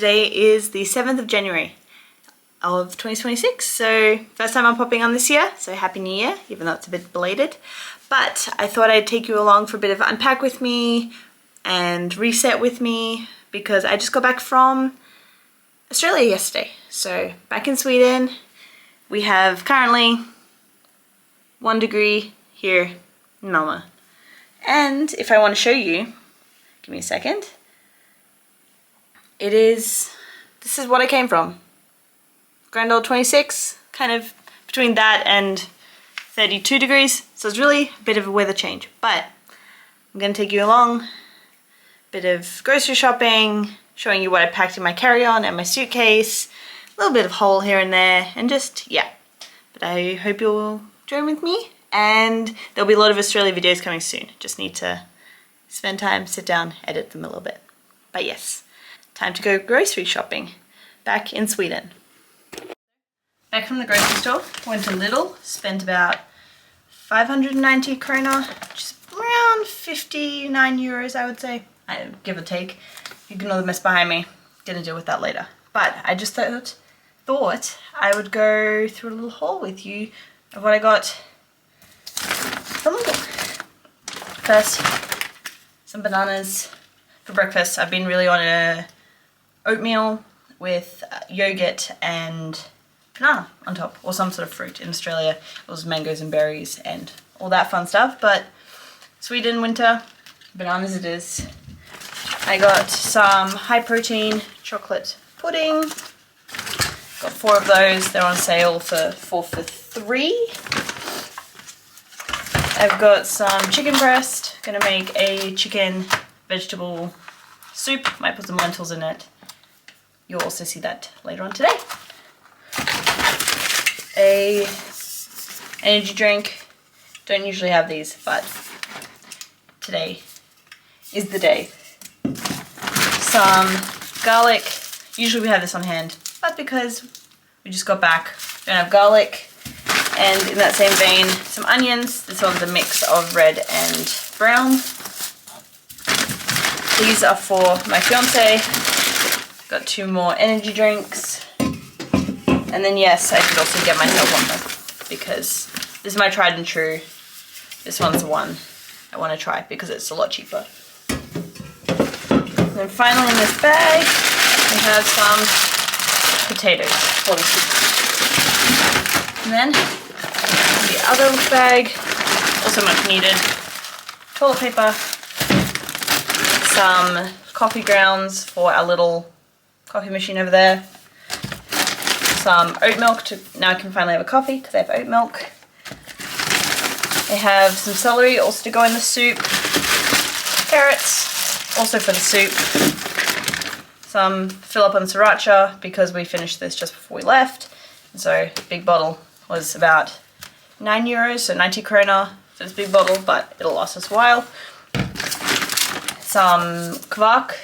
Today is the 7th of January of 2026, so first time I'm popping on this year, so Happy New Year, even though it's a bit belated. But I thought I'd take you along for a bit of unpack with me and reset with me because I just got back from Australia yesterday. So back in Sweden, we have currently 1 degree here in Malmö. And if I want to show you, give me a second. This is what I came from. Grand old 26, kind of between that and 32 degrees. So it's really a bit of a weather change, but I'm gonna take you along, a bit of grocery shopping, showing you what I packed in my carry-on and my suitcase, a little bit of haul here and there, and just, yeah. But I hope you'll join with me, and there'll be a lot of Australia videos coming soon. Just need to spend time, sit down, edit them a little bit. But yes, time to go grocery shopping back in Sweden. Back from the grocery store, went to Lidl, spent about 590 krona, which is around 59 euros, I would say, give or take. Ignore the mess behind me, gonna deal with that later. But I just thought I would go through a little haul with you of what I got from Lidl. First, some bananas for breakfast. I've been really on a oatmeal with yogurt and banana on top, or some sort of fruit. In Australia it was mangoes and berries and all that fun stuff, but Sweden winter, bananas it is. I got some high protein chocolate pudding, got 4 of those, they're on sale for 4 for 3. I've got some chicken breast, gonna make a chicken vegetable soup, might put some lentils in it. You'll also see that later on today. A energy drink, don't usually have these, but today is the day. Some garlic, usually we have this on hand, but because we just got back, don't have garlic. And in that same vein, some onions. This one's a mix of red and brown. These are for my fiance. Got 2 more energy drinks. And then yes, I could also get myself one more because this is my tried and true. This one's the one I want to try because it's a lot cheaper. And then finally in this bag, we have some potatoes for the soup. And then the other bag, also much needed, toilet paper, some coffee grounds for our little coffee machine over there, some oat milk, now I can finally have a coffee because I have oat milk. I have some celery also to go in the soup, carrots also for the soup, some fill up on sriracha because we finished this just before we left, and so big bottle was about 9 euros, so 90 krona for this big bottle, but it'll last us a while. Some kvark,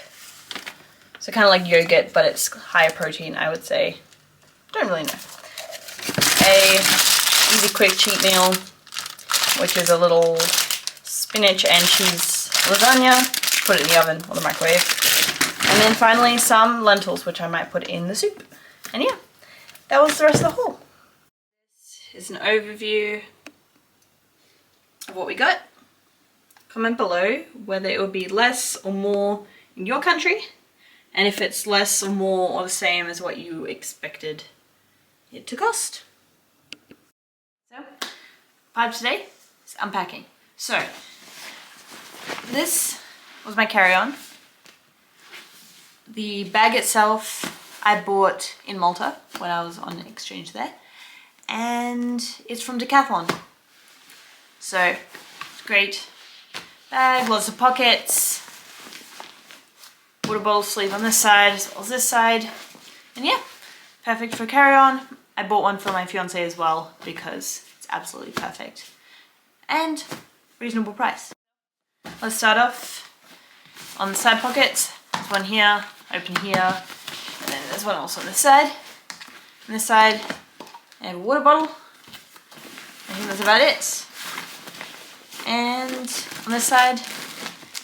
so kind of like yogurt, but it's higher protein, I would say. Don't really know. A easy quick cheat meal, which is a little spinach and cheese lasagna. Put it in the oven or the microwave. And then finally some lentils, which I might put in the soup. And yeah, that was the rest of the haul. This is an overview of what we got. Comment below whether it would be less or more in your country, and if it's less or more or the same as what you expected it to cost. So, part of today is unpacking. So, this was my carry-on. The bag itself I bought in Malta when I was on exchange there, and it's from Decathlon. So, it's great bag, lots of pockets, water bottle sleeve on this side as well as this side, and yeah, perfect for carry-on. I bought one for my fiance as well because it's absolutely perfect and reasonable price. Let's start off on the side pockets. There's one here, open here, and then there's one also on this side. On this side, I have a water bottle. I think that's about it. And on this side,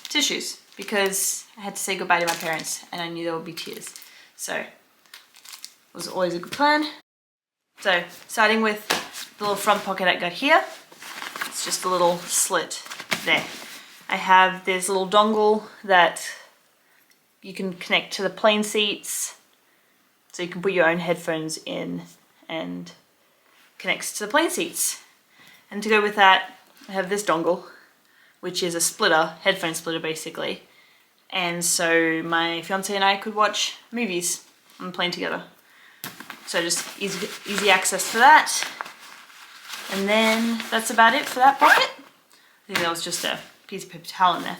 tissues, because I had to say goodbye to my parents and I knew there would be tears. So it was always a good plan. So starting with the little front pocket I got here, it's just a little slit there. I have this little dongle that you can connect to the plane seats, so you can put your own headphones in and connects to the plane seats. And to go with that, I have this dongle, which is a splitter, headphone splitter basically. And so my fiance and I could watch movies on the plane together. So just easy access for that. And then that's about it for that pocket. I think that was just a piece of paper towel in there.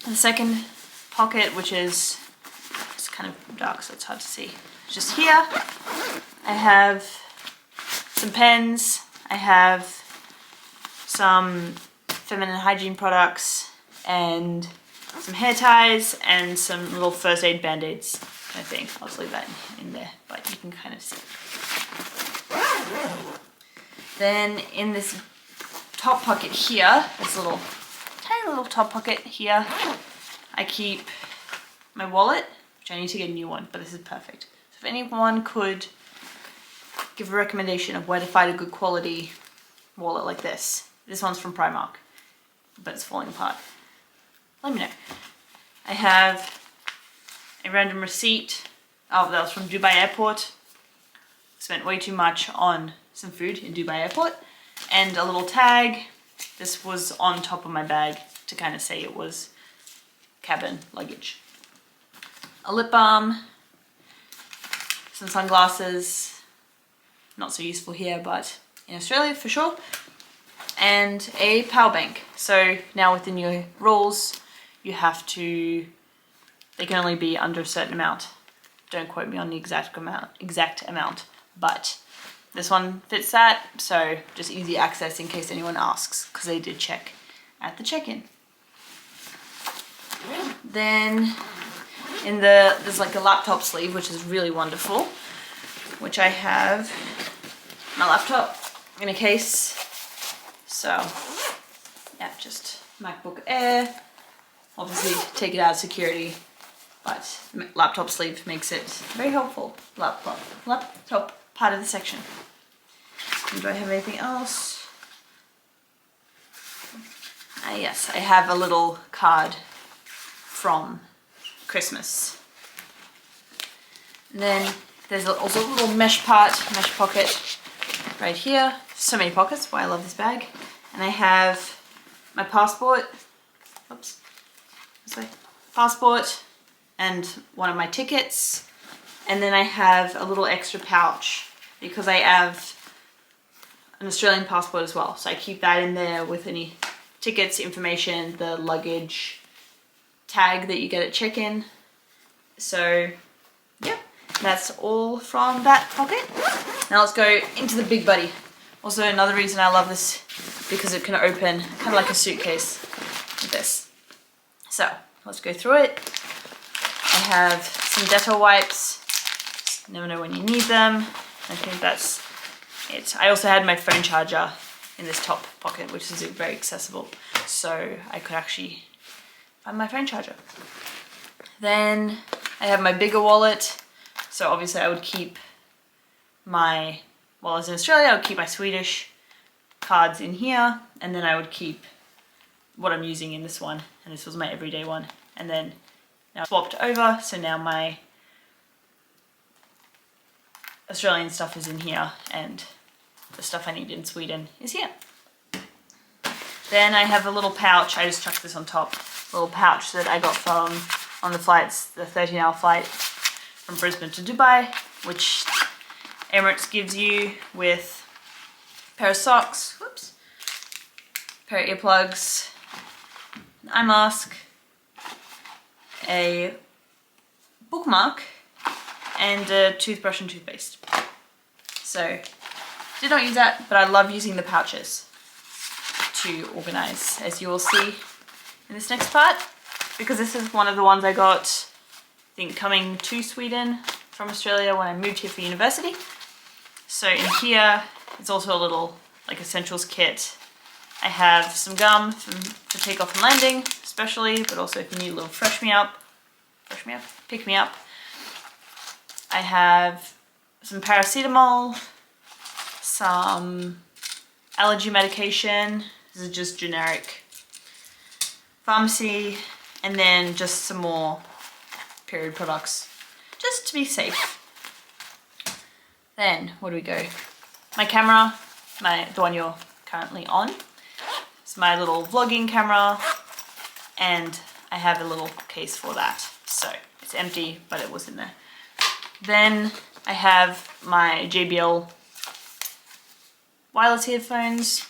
The second pocket, which is, it's kind of dark so it's hard to see, just here, I have some pens, I have some feminine hygiene products and some hair ties and some little first aid band-aids, I think. I'll just leave that in there, but you can kind of see. Then in this top pocket here, this little tiny little top pocket here, I keep my wallet, which I need to get a new one, but this is perfect. So if anyone could give a recommendation of where to find a good quality wallet like this one's from Primark, but it's falling apart, let me know. I have a random receipt. Oh, that was from Dubai Airport. Spent way too much on some food in Dubai Airport. And a little tag. This was on top of my bag to kind of say it was cabin luggage. A lip balm, some sunglasses, not so useful here, but in Australia for sure, and a power bank. So now with the new rules, you have to, they can only be under a certain amount. Don't quote me on the exact amount, but this one fits that, so just easy access in case anyone asks, because they did check at the check-in. Then there's like a laptop sleeve, which is really wonderful, which I have my laptop in a case. So yeah, just MacBook Air. Obviously take it out of security, but laptop sleeve makes it very helpful. Laptop part of the section. And do I have anything else? Yes, I have a little card from Christmas. And then there's also a little mesh pocket right here. So many pockets, why I love this bag. And I have my passport, oops, this way, passport, and one of my tickets. And then I have a little extra pouch because I have an Australian passport as well. So I keep that in there with any tickets, information, the luggage tag that you get at check-in. So yeah, that's all from that pocket. Now let's go into the big buddy. Also another reason I love this, because it can open kind of like a suitcase with this. So let's go through it. I have some Dettol wipes. Just never know when you need them. I think that's it. I also had my phone charger in this top pocket, which is very accessible. So I could actually find my phone charger. Then I have my bigger wallet. So obviously I would keep my, while I was in Australia, I would keep my Swedish cards in here, and then I would keep what I'm using in this one, and this was my everyday one. And then now I swapped over, so now my Australian stuff is in here, and the stuff I need in Sweden is here. Then I have a little pouch, I just chucked this on top, a little pouch that I got from, on the flights, the 13-hour flight from Brisbane to Dubai, which Emirates gives you with a pair of socks, whoops, a pair of earplugs, an eye mask, a bookmark, and a toothbrush and toothpaste. So, did not use that, but I love using the pouches to organize, as you will see in this next part, because this is one of the ones I got, I think, coming to Sweden from Australia when I moved here for university. So in here, it's also a little like essentials kit. I have some gum for takeoff and landing, especially, but also if you need a little pick me up. have some paracetamol, some allergy medication. This is just generic pharmacy, and then just some more period products, just to be safe. Then, where do we go? My camera, the one you're currently on. It's my little vlogging camera, and I have a little case for that. So it's empty, but it was in there. Then I have my JBL wireless headphones,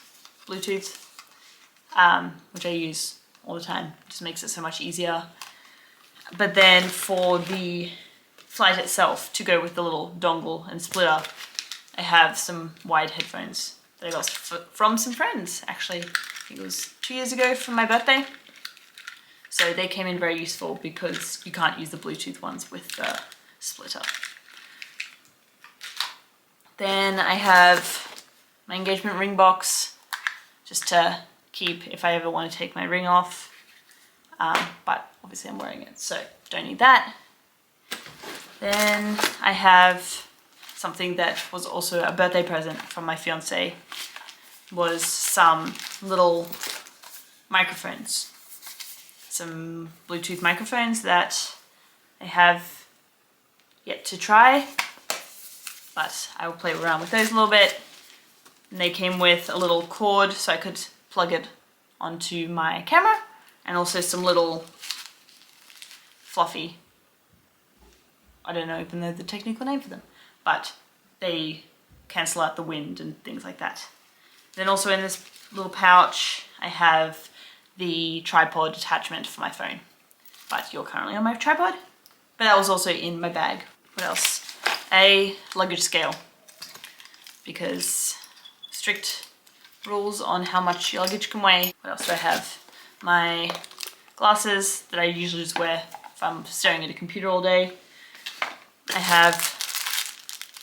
Bluetooth, which I use all the time. It just makes it so much easier. But then for the flight itself, to go with the little dongle and splitter, I have some wired headphones that I got from some friends, actually. I think it was 2 years ago for my birthday. So they came in very useful because you can't use the Bluetooth ones with the splitter. Then I have my engagement ring box, just to keep if I ever want to take my ring off. But obviously I'm wearing it, so don't need that. Then I have something that was also a birthday present from my fiance, was some little microphones. Some Bluetooth microphones that I have yet to try, but I will play around with those a little bit. And they came with a little cord so I could plug it onto my camera, and also some little fluffy, I don't know even know the technical name for them, but they cancel out the wind and things like that. Then also in this little pouch I have the tripod attachment for my phone, but you're currently on my tripod. But that was also in my bag. What else? A luggage scale, because strict rules on how much your luggage can weigh. What else do I have? My glasses that I usually just wear if I'm staring at a computer all day. I have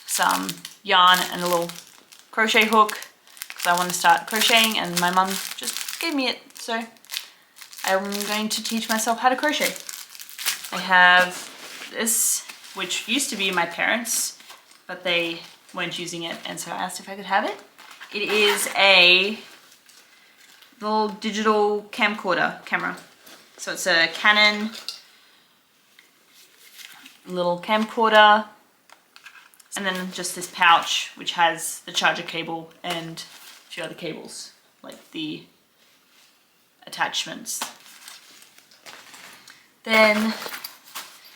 some yarn and a little crochet hook because I want to start crocheting, and my mum just gave me it, so I'm going to teach myself how to crochet. I have this, which used to be my parents', but they weren't using it, and so I asked if I could have it. It is a little digital camcorder camera. So it's a Canon little camcorder, and then just this pouch which has the charger cable and a few other cables, like the attachments. Then,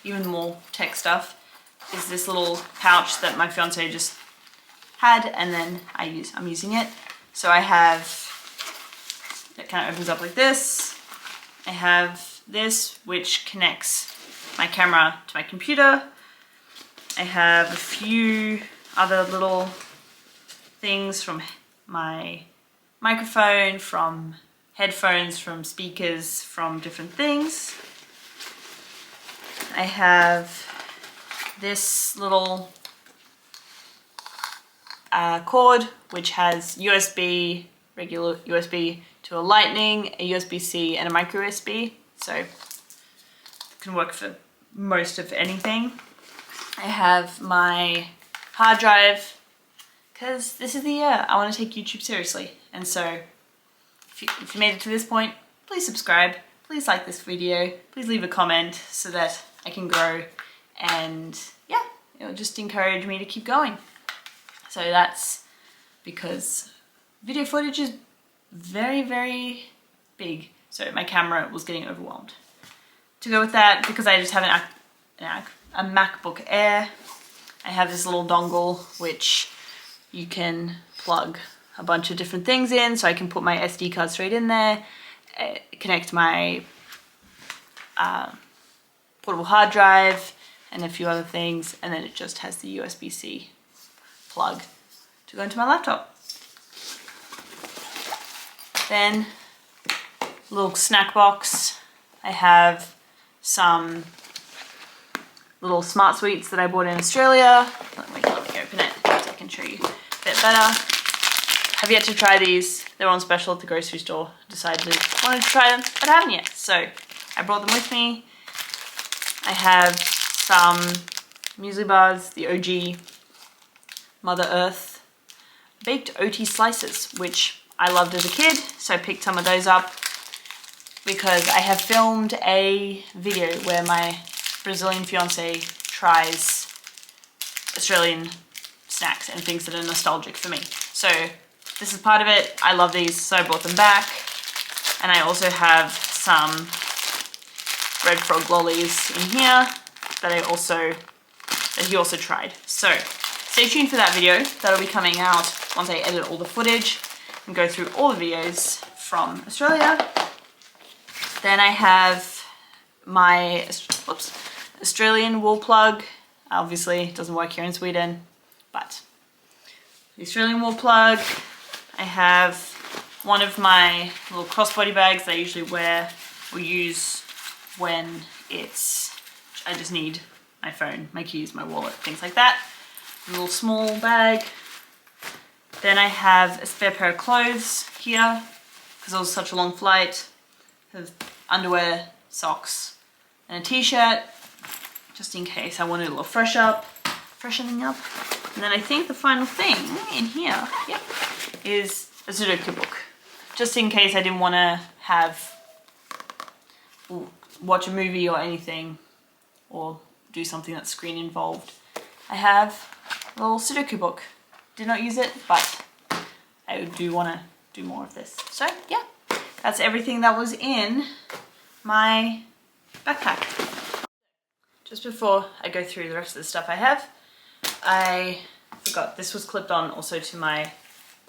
even more tech stuff, is this little pouch that my fiance just had, and then I'm using it. So I have, it kind of opens up like this. I have this, which connects my camera to my computer. I have a few other little things from my microphone, from headphones, from speakers, from different things. I have this little cord, which has USB, regular USB, to a Lightning, a USB-C, and a micro USB. So it can work for most of anything. I have my hard drive, because this is the year I want to take YouTube seriously. And so if you made it to this point, please subscribe, please like this video, please leave a comment so that I can grow, and yeah, it'll just encourage me to keep going. So that's because video footage is very, very big. So my camera was getting overwhelmed. To go with that, because I just have a MacBook Air, I have this little dongle which you can plug a bunch of different things in, so I can put my SD card straight in there, connect my portable hard drive and a few other things, and then it just has the USB-C plug to go into my laptop. Then, little snack box. I have some little Smart Sweets that I bought in Australia. Let me open it so I can show you a bit better. Have yet to try these. They're on special at the grocery store. Wanted to try them, but I haven't yet. So I brought them with me. I have some muesli bars, the OG Mother Earth baked OT slices, which I loved as a kid, so I picked some of those up because I have filmed a video where my Brazilian fiance tries Australian snacks and things that are nostalgic for me. So this is part of it. I love these, so I brought them back. And I also have some red frog lollies in here that he also tried. So stay tuned for that video. That'll be coming out once I edit all the footage and go through all the videos from Australia. Then I have my Australian wool plug. Obviously it doesn't work here in Sweden, but the Australian wool plug. I have one of my little crossbody bags that I usually wear or use when I just need my phone, my keys, my wallet, things like that. A little small bag. Then I have a spare pair of clothes here because it was such a long flight. I have underwear, socks, and a t-shirt just in case I wanted a little freshening up. And then I think the final thing in here, yep, is a Sudoku book. Just in case I didn't want to watch a movie or anything or do something that's screen involved. I have a little Sudoku book. Did not use it, but I do want to do more of this. So yeah, that's everything that was in my backpack. Just before I go through the rest of the stuff I have, I forgot this was clipped on also to my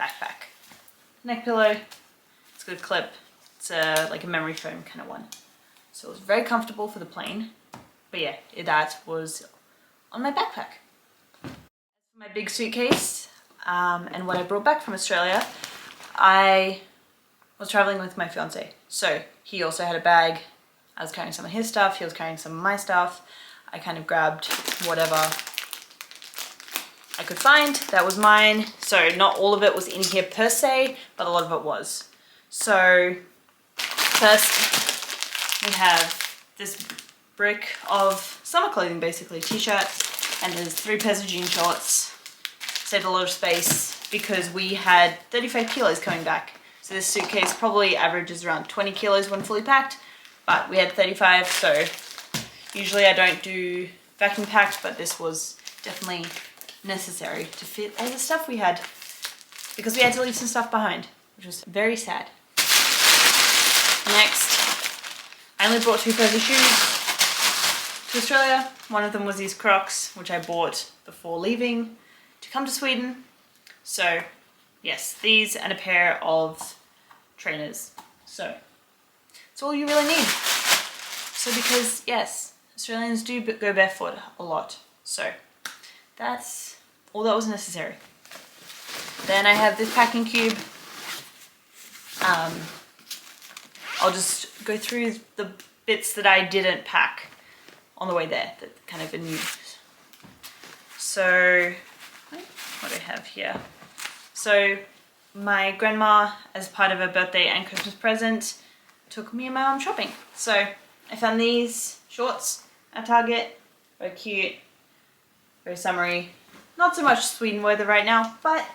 backpack. Neck pillow, it's a good clip. It's like a memory foam kind of one. So it was very comfortable for the plane. But yeah, that was on my backpack. My big suitcase and what I brought back from Australia, I was traveling with my fiance. So he also had a bag. I was carrying some of his stuff, he was carrying some of my stuff. I kind of grabbed whatever I could find. That was mine. So not all of it was in here per se, but a lot of it was. So first we have this brick of summer clothing, basically t-shirts, and there's 3 pairs of jean shorts. Saved a lot of space because we had 35 kilos coming back. So this suitcase probably averages around 20 kilos when fully packed, but we had 35, so usually I don't do vacuum packed, but this was definitely necessary to fit all the stuff we had because we had to leave some stuff behind, which was very sad. Next, I only brought 2 pairs of shoes to Australia. One of them was these Crocs, which I bought before leaving to come to Sweden. So yes, these and a pair of trainers. So it's all you really need. So because yes, Australians do go barefoot a lot. So that's all that was necessary. Then I have this packing cube. I'll just go through the bits that I didn't pack on the way there, that kind of are new. So what do I have here? So my grandma, as part of her birthday and Christmas present, took me and my mum shopping. So I found these shorts at Target. Very cute, very summery. Not so much Sweden weather right now, but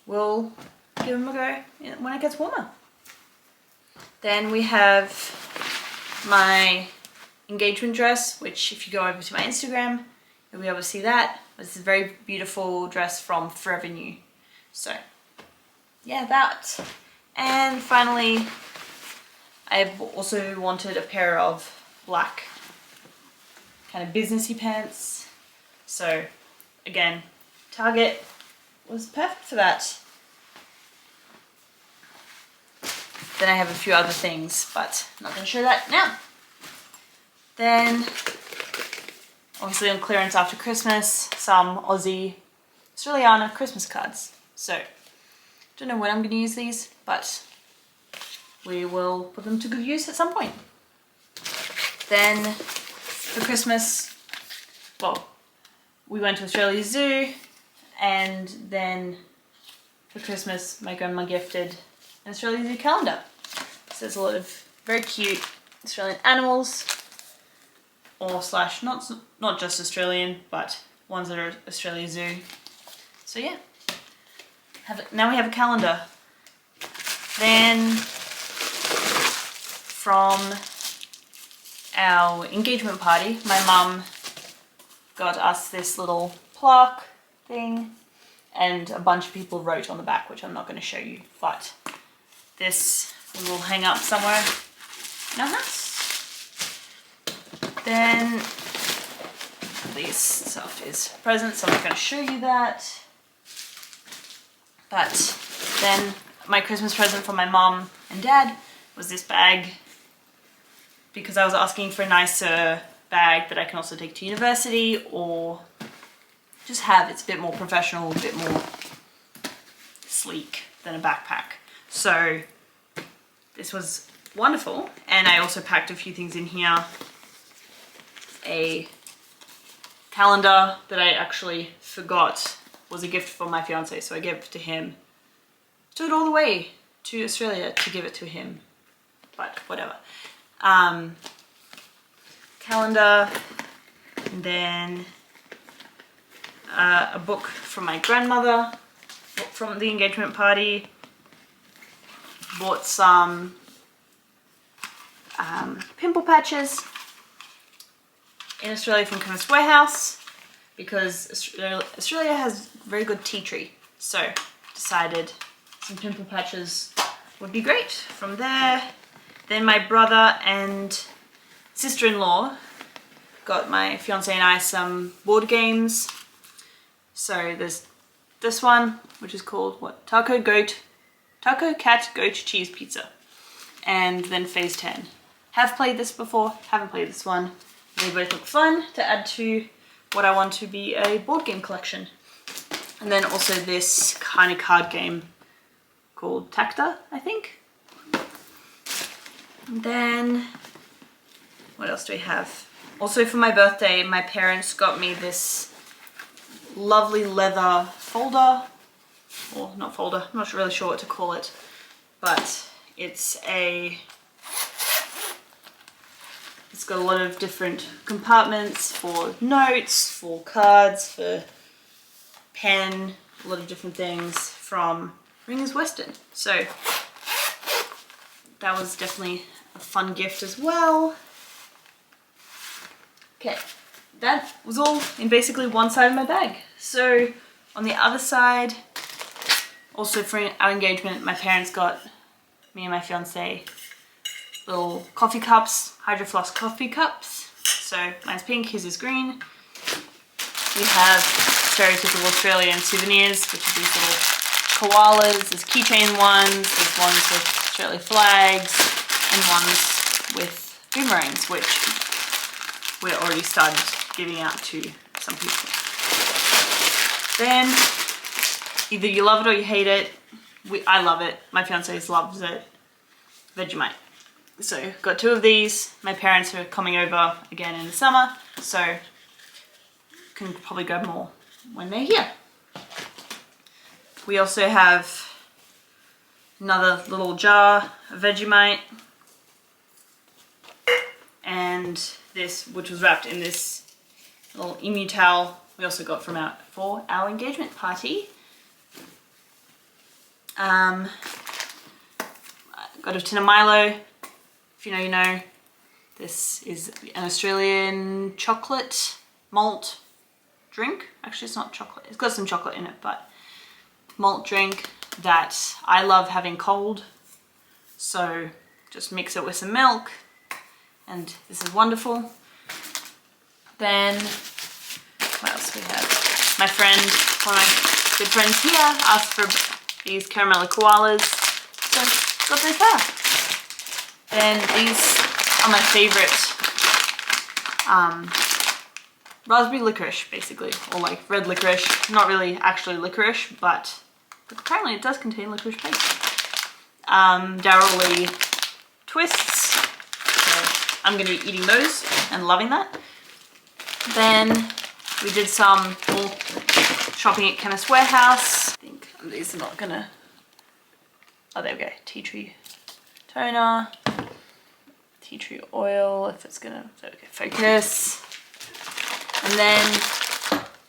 we'll give them a go when it gets warmer. Then we have my engagement dress, which if you go over to my Instagram, you'll be able to see that. This is a very beautiful dress from Forever New. So yeah, that. And finally, I also wanted a pair of black kind of businessy pants. So again, Target was perfect for that. Then I have a few other things, but I'm not going to show that now. Then, obviously on clearance after Christmas, some Aussie Australiana Christmas cards. So, don't know when I'm going to use these, but we will put them to good use at some point. Then, for Christmas, well, we went to Australia Zoo, and then for Christmas my grandma gifted an Australia Zoo calendar. So there's a lot of very cute Australian animals, or slash not just Australian, but ones that are Australia Zoo. So yeah, now we have a calendar. Then from our engagement party, my mum got us this little plaque thing, and a bunch of people wrote on the back, which I'm not going to show you, but this we will hang up somewhere in our house. Then this stuff is presents, so I'm not going to show you that. But then my Christmas present from my mom and dad was this bag, because I was asking for a nicer bag that I can also take to university or just have. It's a bit more professional, a bit more sleek than a backpack. So this was wonderful. And I also packed a few things in here. A calendar that I actually forgot was a gift from my fiance, so I gave it to him. Took it all the way to Australia to give it to him, but whatever. Calendar, and then a book from my grandmother from the engagement party. Bought some pimple patches in Australia from Chemist Warehouse, because Australia has very good tea tree, so decided some pimple patches would be great from there. Then my brother and sister-in-law got my fiance and I some board games. So there's this one, which is called what? Taco Cat Goat Cheese Pizza. And then Phase 10. Have played this before, haven't played this one. They both look fun to add to what I want to be a board game collection. And then also this kind of card game called Tacta, I think. And then, what else do we have? Also for my birthday, my parents got me this lovely leather folder, or not folder, I'm not really sure what to call it, but it's got a lot of different compartments for notes, for cards, for pen, a lot of different things from Ringers Western. So that was definitely a fun gift as well. Okay, that was all in basically one side of my bag. So on the other side, also for our engagement, my parents got me and my fiance little coffee cups, Hydro Floss coffee cups. So mine's pink, his is green. We have stereotypical Australian souvenirs, which are these little koalas. There's keychain ones, there's ones with Australia flags, and ones with boomerangs, which we're already started giving out to some people. Then either you love it or you hate it. I love it. My fiance loves it. Vegemite. So got 2 of these. My parents are coming over again in the summer, so can probably grab more when they're here. We also have another little jar of Vegemite, and this, which was wrapped in this little emu towel, we also got for our engagement party. Got a tin of Milo. If you know, you know. This is an Australian chocolate malt drink. Actually, it's not chocolate. It's got some chocolate in it, but malt drink that I love having cold. So just mix it with some milk, and this is wonderful. Then what else do we have? My friend, one of my good friends here, asked for these caramello koalas, so got those there. Then these are my favorite raspberry licorice, basically, or like red licorice. Not really actually licorice, but apparently it does contain licorice paste. Daryl Lee twists, so I'm going to be eating those and loving that. Then we did some more shopping at Chemist Warehouse. I think these are not gonna, oh there we go, tea tree toner. tea tree oil, if it's gonna focus. And then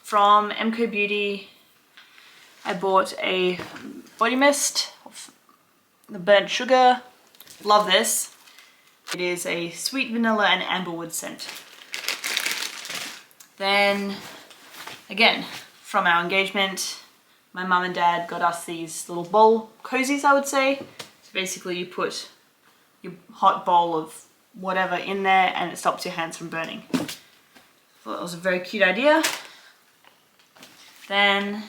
from MCO Beauty, I bought a body mist of the burnt sugar. Love this. It is a sweet vanilla and amberwood scent. Then, again, from our engagement, my mum and dad got us these little bowl cozies, I would say. So basically you put your hot bowl of whatever in there and it stops your hands from burning. Thought that was a very cute idea. Then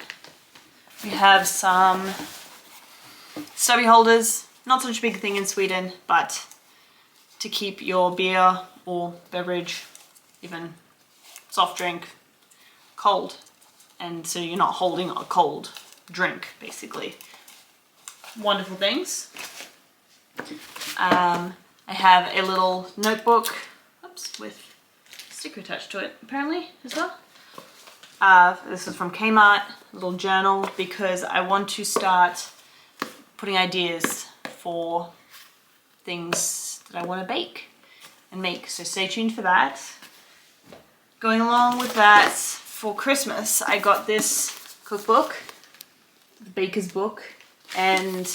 we have some stubby holders. Not such a big thing in Sweden, but to keep your beer or beverage, even soft drink, cold. And so you're not holding a cold drink, basically. Wonderful things. I have a little notebook, oops, with a sticker attached to it, apparently, as well. This is from Kmart, a little journal, because I want to start putting ideas for things that I want to bake and make. So stay tuned for that. Going along with that, for Christmas, I got this cookbook, the Baker's Book, and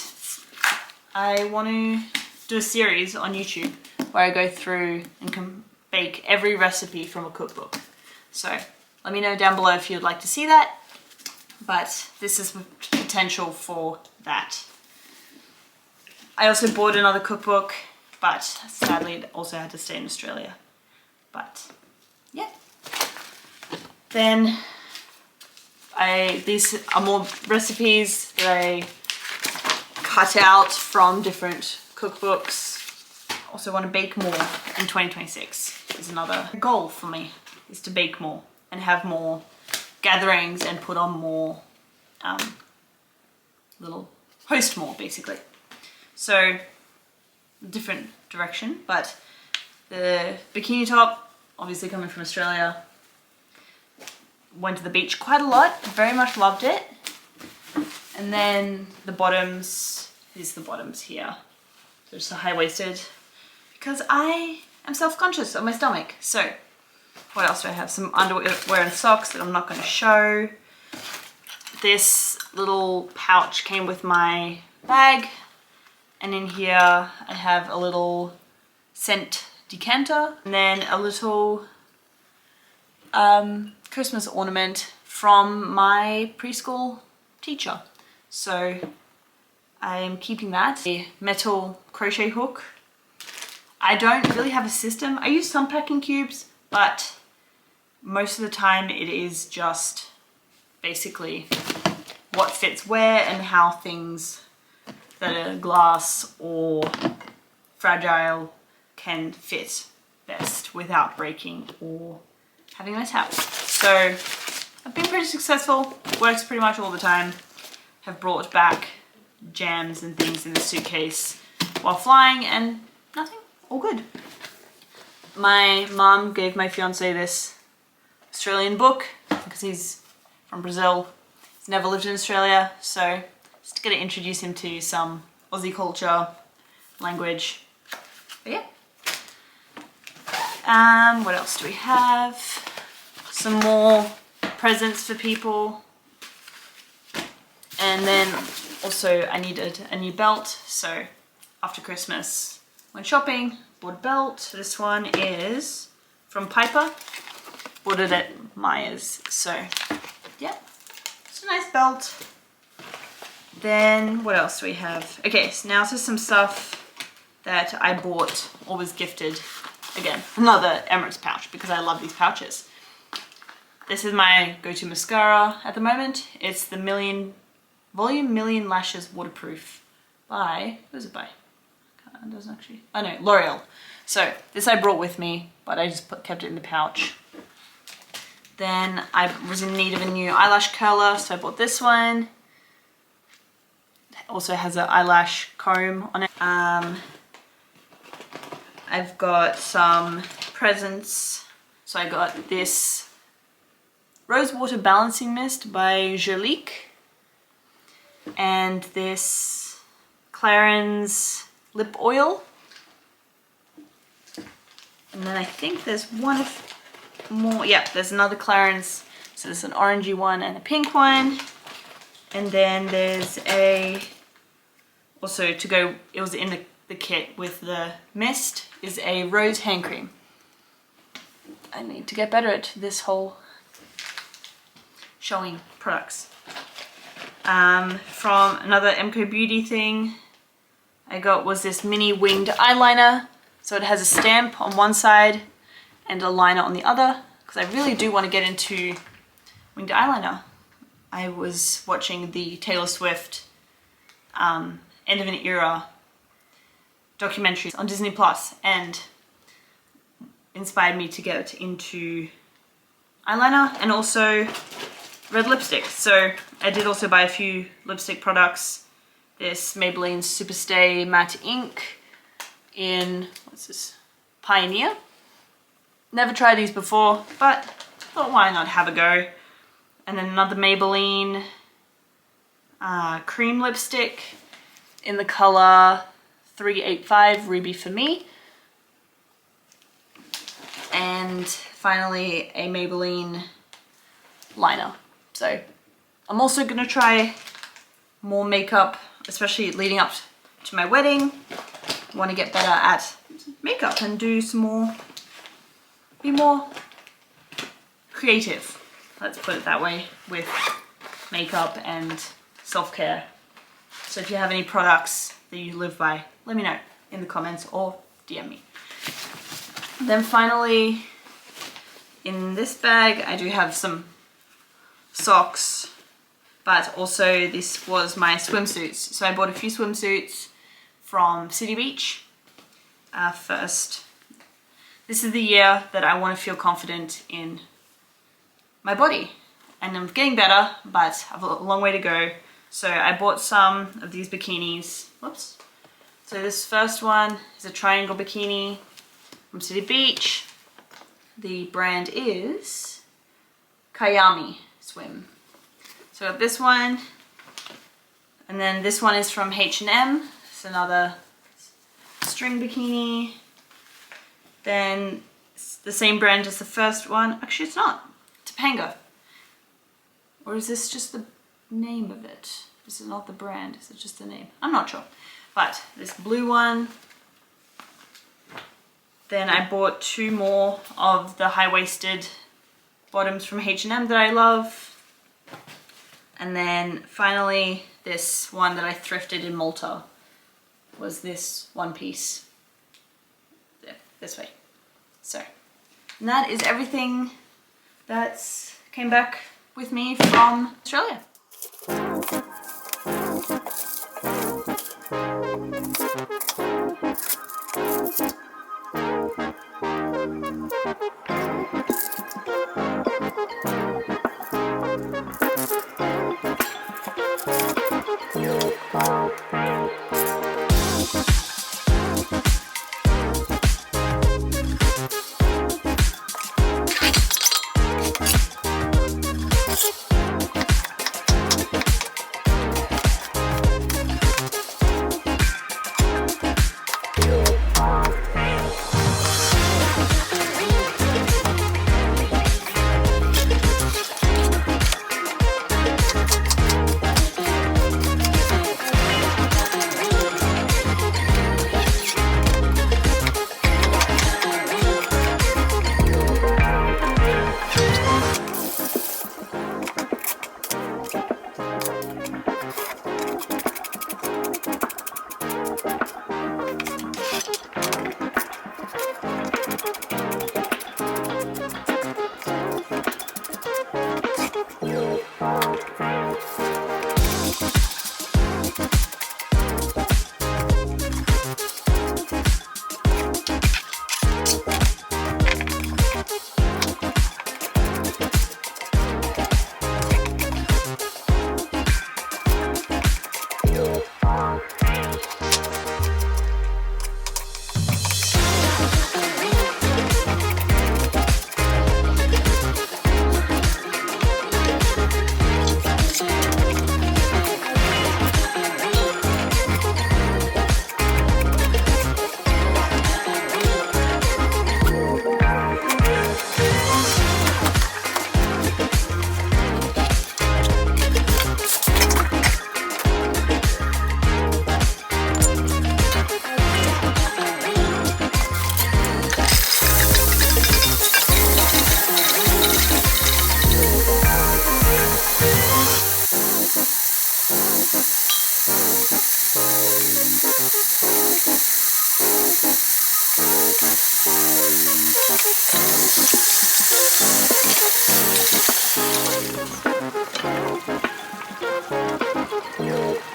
I want to do a series on YouTube where I go through and can bake every recipe from a cookbook. So let me know down below if you'd like to see that, but this is potential for that. I also bought another cookbook, but sadly it also had to stay in Australia. But yeah. Then these are more recipes that I cut out from different cookbooks. Also want to bake more in 2026 is another goal for me, is to bake more and have more gatherings and put on more, host more basically. So different direction, but the bikini top, obviously coming from Australia, went to the beach quite a lot, very much loved it. And then the bottoms, these are the bottoms here. So just a high-waisted, because I am self-conscious of my stomach. So what else do I have? Some underwear and socks that I'm not going to show. This little pouch came with my bag. And in here I have a little scent decanter. And then a little Christmas ornament from my preschool teacher. So I am keeping that. A metal crochet hook. I don't really have a system. I use some packing cubes, but most of the time it is just basically what fits where and how things that are glass or fragile can fit best without breaking or having a tap. So I've been pretty successful, works pretty much all the time. Have brought back jams and things in the suitcase while flying and nothing, all good. My mum gave my fiance this Australian book because he's from Brazil. He's never lived in Australia, so just gonna introduce him to some Aussie culture, language, but yeah. What else do we have? Some more presents for people. And then also I needed a new belt, so after Christmas went shopping, bought a belt. This one is from Piper, bought it at Myers, so yeah, it's a nice belt. Then what else do we have? Okay, so now to some stuff that I bought or was gifted. Again, another Emirates pouch because I love these pouches. This is my go-to mascara at the moment. It's the Volume Million Lashes Waterproof by, who's it by? It doesn't actually, oh no, L'Oreal. So this I brought with me, but I just kept it in the pouch. Then I was in need of a new eyelash curler, so I bought this one. It also has an eyelash comb on it. I've got some presents. So I got this Rosewater Balancing Mist by Jolique. And this Clarins lip oil. And then I think there's one more. Yeah, there's another Clarins. So there's an orangey one and a pink one. And then there's also to go, it was in the kit with the mist, is a rose hand cream. I need to get better at this whole showing products. From another MCO Beauty thing I got was this mini winged eyeliner. So it has a stamp on one side and a liner on the other, because I really do want to get into winged eyeliner. I was watching the Taylor Swift End of an Era documentaries on Disney Plus, and inspired me to get into eyeliner and also red lipstick. So I did also buy a few lipstick products. This Maybelline Superstay Matte Ink in, what's this, Pioneer. Never tried these before, but thought why not have a go. And then another Maybelline cream lipstick in the color 385 Ruby for Me. And finally a Maybelline liner. So I'm also gonna try more makeup, especially leading up to my wedding. I want to get better at makeup and do some more, be more creative, let's put it that way, with makeup and self-care. So if you have any products that you live by, let me know in the comments or DM me. Then finally, in this bag, I do have some socks, but also this was my swimsuits. So I bought a few swimsuits from City Beach first. This is the year that I want to feel confident in my body, and I'm getting better, but I have a long way to go. So I bought some of these bikinis. Whoops. So this first one is a triangle bikini from City Beach. The brand is Kayami Swim. So I got this one, and then this one is from H&M. It's another string bikini. Then it's the same brand as the first one. Actually, it's not. Topanga. Or is this just the name of it? This is not the brand. Is it just the name? I'm not sure. But this blue one. Then I bought two more of the high-waisted bottoms from H&M that I love. And then finally, this one that I thrifted in Malta was this one piece. Yeah, this way. So, and that is everything that's came back with me from Australia.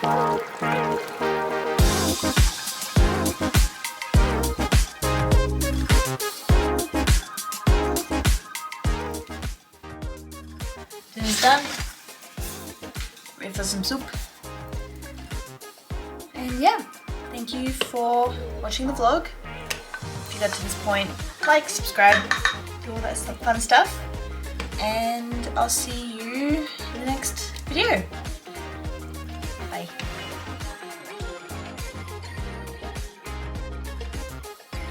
Dinner's done. Ready for some soup. And yeah, thank you for watching the vlog. If you got to this point, like, subscribe, do all that fun stuff. And I'll see you in the next video.